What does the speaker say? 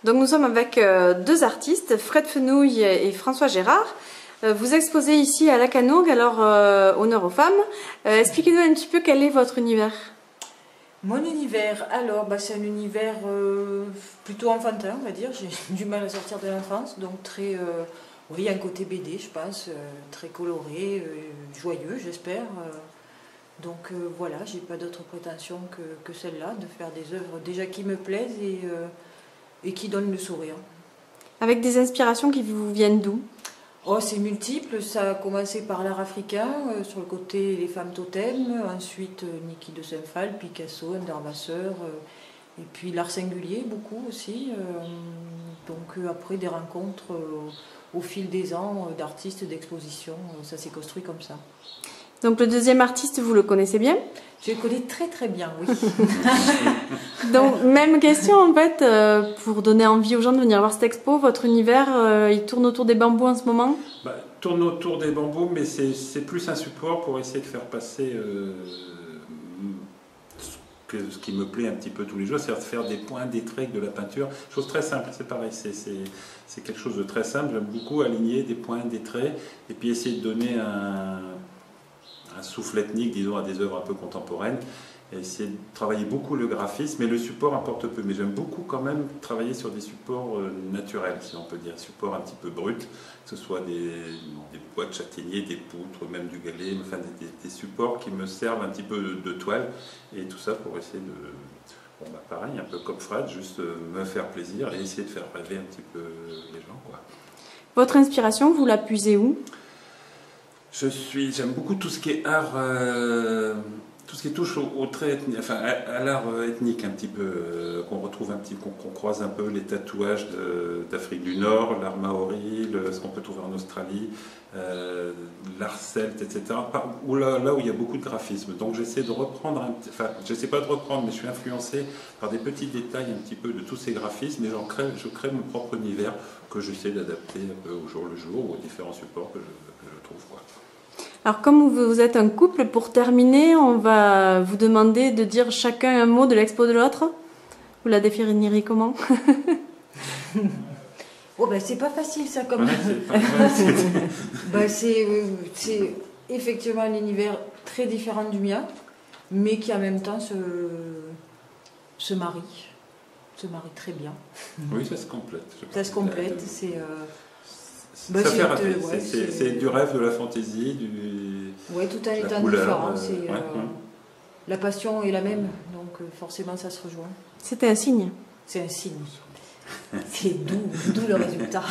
Donc nous sommes avec deux artistes, Fred Fenouil et François Gérard. Vous exposez ici à Lacanaugue, alors honneur aux femmes. Expliquez-nous un petit peu quel est votre univers. Mon univers, alors c'est un univers plutôt enfantin, on va dire. J'ai du mal à sortir de l'enfance, donc très, oui, un côté BD, je pense, très coloré, joyeux, j'espère. Donc voilà, j'ai pas d'autre prétention que celle-là, de faire des œuvres déjà qui me plaisent et qui donnent le sourire. Avec des inspirations qui vous viennent d'où? Oh, c'est multiple, ça a commencé par l'art africain, sur le côté les femmes totems, ensuite Niki de Saint-Phal, Picasso, Andermasseur, et puis l'art singulier beaucoup aussi. Donc après des rencontres au fil des ans d'artistes, d'expositions, ça s'est construit comme ça. Donc le deuxième artiste, vous le connaissez bien? Je le connais très très bien, oui. Donc même question en fait, pour donner envie aux gens de venir voir cette expo, votre univers, il tourne autour des bambous en ce moment? Tourne autour des bambous, mais c'est plus un support pour essayer de faire passer ce qui me plaît un petit peu tous les jours, c'est-à-dire de faire des points, des traits de la peinture. Chose très simple, c'est pareil, c'est quelque chose de très simple. J'aime beaucoup aligner des points, des traits, et puis essayer de donner un souffle ethnique, disons, à des œuvres un peu contemporaines, et essayer de travailler beaucoup le graphisme, mais le support importe peu. Mais j'aime beaucoup quand même travailler sur des supports naturels, si on peut dire, supports un petit peu bruts, que ce soit des boîtes châtaigniers, des poutres, même du galet, enfin des supports qui me servent un petit peu de toile, et tout ça pour essayer de, pareil, un peu comme Fred, juste me faire plaisir et essayer de faire rêver un petit peu les gens, quoi. Votre inspiration, vous la puisez où? J'aime beaucoup tout ce qui est art, tout ce qui touche au trait ethnique, enfin à l'art ethnique un petit peu, qu'on retrouve un petit, qu'on croise un peu les tatouages d'Afrique du Nord, l'art maori, ce qu'on peut trouver en Australie, l'art celte, etc. Là où il y a beaucoup de graphisme. Donc j'essaie de reprendre, enfin j'essaie pas de reprendre, mais je suis influencé par des petits détails un petit peu de tous ces graphismes, et je crée mon propre univers que j'essaie d'adapter un peu au jour le jour ou aux différents supports que je trouve, quoi. Alors comme vous êtes un couple, pour terminer, on va vous demander de dire chacun un mot de l'expo de l'autre. Vous la définiriez comment? Oh c'est pas facile ça comme... Ouais, c'est effectivement un univers très différent du mien, mais qui en même temps se marie très bien. Oui, ça se complète. Ça se complète, c'est... c'est du rêve, de la fantaisie, oui, tout en étant différent. La passion est la même, donc forcément ça se rejoint. C'était un signe. C'est un signe. C'est d'où le résultat.